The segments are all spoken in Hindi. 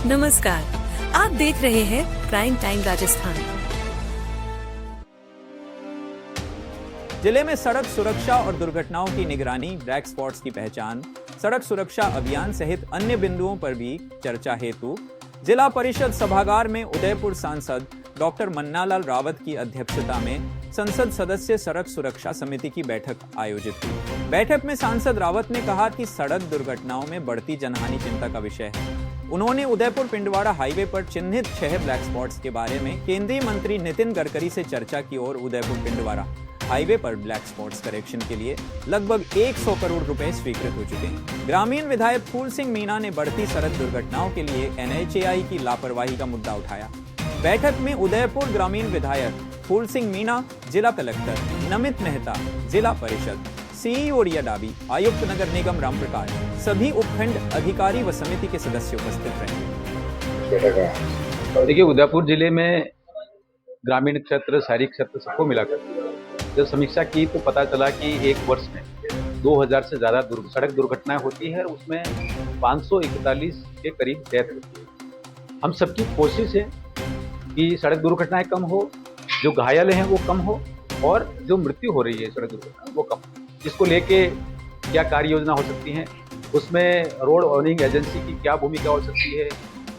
नमस्कार, आप देख रहे हैं प्राइम टाइम राजस्थान। जिले में सड़क सुरक्षा और दुर्घटनाओं की निगरानी, ब्लैक स्पॉट्स की पहचान, सड़क सुरक्षा अभियान सहित अन्य बिंदुओं पर भी चर्चा हेतु जिला परिषद सभागार में उदयपुर सांसद डॉक्टर मन्नालाल रावत की अध्यक्षता में संसद सदस्य सड़क सुरक्षा समिति की बैठक आयोजित हुई। बैठक में सांसद रावत ने कहा कि सड़क दुर्घटनाओं में बढ़ती जनहानि चिंता का विषय है। उन्होंने उदयपुर पिंडवाड़ा हाईवे पर चिन्हित 6 ब्लैक स्पॉट्स के बारे में केंद्रीय मंत्री नितिन गडकरी से चर्चा की और उदयपुर पिंडवाड़ा हाईवे पर ब्लैक स्पॉट्स करेक्शन के लिए लगभग 100 करोड़ रुपए स्वीकृत हो चुके हैं। ग्रामीण विधायक फूल सिंह मीणा ने बढ़ती सड़क दुर्घटनाओं के लिए NHAI की लापरवाही का मुद्दा उठाया। बैठक में उदयपुर ग्रामीण विधायक फूल सिंह मीणा, जिला कलेक्टर नमित मेहता, जिला परिषद CEO रियाडाबी, आयुक्त नगर निगम रामप्रकाश, सभी उपखंड अधिकारी व समिति के सदस्य उपस्थित रहे। देखिए, उदयपुर जिले में ग्रामीण क्षेत्र, शहरी क्षेत्र सबको मिलाकर जब समीक्षा की तो पता चला कि एक वर्ष में 2000 से ज़्यादा सड़क दुर्घटनाएं होती है और उसमें 541 के करीब डेथ होती है। हम सबकी कोशिश है कि सड़क दुर्घटनाएं कम हो, जो घायल हैं वो कम हो और जो मृत्यु हो रही है सड़क दुर्घटना वो कम हो। जिसको लेके क्या कार्य योजना हो सकती है, उसमें रोड ओनिंग एजेंसी की क्या भूमिका हो सकती है,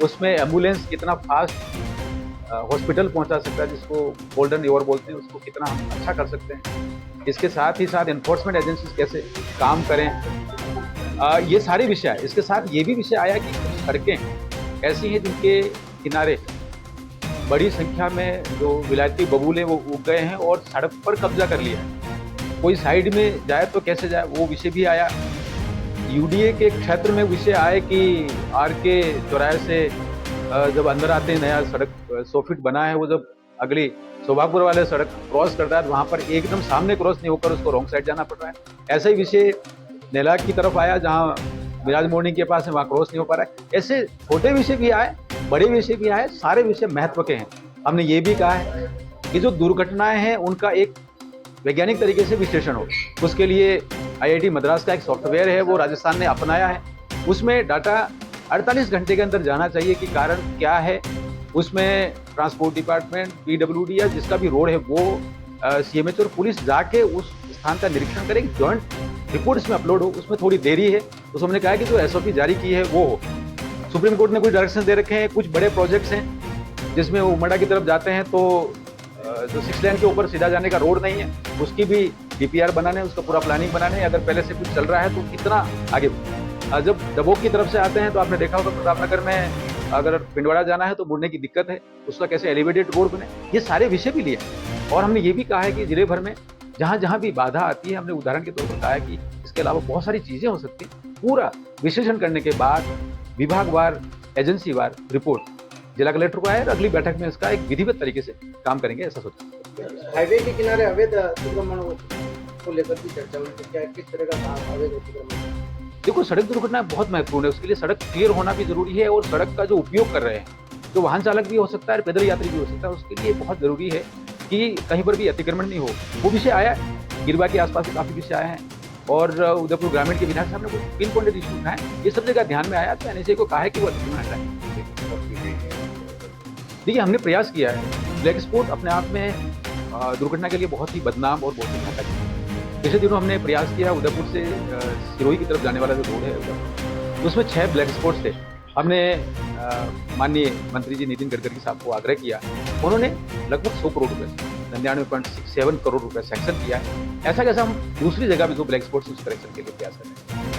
उसमें एम्बुलेंस कितना फास्ट हॉस्पिटल पहुंचा सकता है, जिसको गोल्डन ईवर बोलते हैं, उसको कितना हम अच्छा कर सकते हैं। इसके साथ ही साथ एनफोर्समेंट एजेंसीज कैसे काम करें, ये सारे विषय आए। इसके साथ ये भी विषय आया कि सड़कें ऐसी हैं जिनके किनारे बड़ी संख्या में जो विलायती बबूले वो उग गए हैं और सड़क पर कब्जा कर लिया है। कोई साइड में जाए तो कैसे जाए, वो विषय भी आया। UDA के क्षेत्र में विषय आए कि RK चौराहे से जब अंदर आते हैं, नया सड़क 100 फीट बना है, वो जब अगली सौभागपुर वाले सड़क क्रॉस करता है तो वहाँ पर एकदम सामने क्रॉस नहीं होकर उसको रॉन्ग साइड जाना पड़ रहा है। ऐसा ही विषय नेला की तरफ आया, जहाँ विराज मोर्नी के पास है, वहाँ क्रॉस नहीं हो पा रहा है। ऐसे छोटे विषय भी आए, बड़े विषय भी आए, सारे विषय महत्व के हैं। हमने ये भी कहा है कि जो दुर्घटनाएं हैं उनका एक वैज्ञानिक तरीके से विश्लेषण हो। उसके लिए IIT मद्रास का एक सॉफ्टवेयर है, वो राजस्थान ने अपनाया है। उसमें डाटा 48 घंटे के अंदर जाना चाहिए कि कारण क्या है। उसमें ट्रांसपोर्ट डिपार्टमेंट, PWD या जिसका भी रोड है वो CMH और पुलिस जाके उस स्थान का निरीक्षण करें, जॉइंट रिपोर्ट इसमें अपलोड हो। उसमें थोड़ी देरी है तो हमने कहा कि जो SOP जारी की है वो हो। सुप्रीम कोर्ट ने कुछ डायरेक्शन दे रखे हैं, कुछ बड़े प्रोजेक्ट्स हैं जिसमें उमड़ा की तरफ जाते हैं तो जो 6 लेन के ऊपर सीधा जाने का रोड नहीं है, उसकी भी DPR बनाने, उसका पूरा प्लानिंग बनाने। अगर पहले से कुछ चल रहा है तो कितना आगे। जब डबोक की तरफ से आते हैं तो आपने देखा होगा प्रतापनगर में अगर पिंडवाड़ा जाना है तो मुड़ने की दिक्कत है, उसका कैसे एलिवेटेड रोड बने, ये सारे विषय भी लिए। और हमने ये भी कहा है कि जिले भर में जहाँ जहाँ भी बाधा आती है, हमने उदाहरण के तौर पर कहा है कि इसके अलावा बहुत सारी चीजें हो सकती हैं। पूरा विश्लेषण करने के बाद विभागवार, एजेंसीवार रिपोर्ट जिला कलेक्टर को आए और अगली बैठक में इसका एक विधिवत तरीके से काम करेंगे, ऐसा सोचा। हाईवे के किनारे अवैध अतिक्रमण को लेकर की चर्चा हुई, क्या किस तरह का अवैध अतिक्रमण? देखो, सड़क दुर्घटना बहुत महत्वपूर्ण है, उसके लिए सड़क क्लियर होना भी जरूरी है और सड़क का जो उपयोग कर रहे हैं, जो वाहन चालक भी हो सकता है, पैदल यात्री भी हो सकता है, उसके लिए बहुत जरूरी है कि कहीं पर भी अतिक्रमण नहीं हो। वो विषय आया, गिरवा के आसपास से काफी विषय आए हैं और उदयपुर ग्रामीण के विधायक साहब ने कुछ पिन पॉइंटेड इशू उठाए, ये सब जगह ध्यान में आया तो NHAI को कहा है कि वो अतिक्रमण हटाए। देखिए, हमने प्रयास किया है। ब्लैक स्पॉट अपने आप में दुर्घटना के लिए बहुत ही बदनाम और बहुत ही घातक है। पिछले दिनों हमने प्रयास किया, उदयपुर से सिरोही की तरफ जाने वाला जो रोड है उसमें 6 ब्लैक स्पॉट्स थे। हमने माननीय मंत्री जी नितिन गडकरी साहब को आग्रह किया, उन्होंने लगभग 100 करोड़ रुपए, 99.67 करोड़ रुपए सैंक्शन किया है। ऐसा कैसा हम दूसरी जगह भी जो ब्लैक स्पॉट्स उस करेक्शन के लिए प्रयास कर रहे हैं।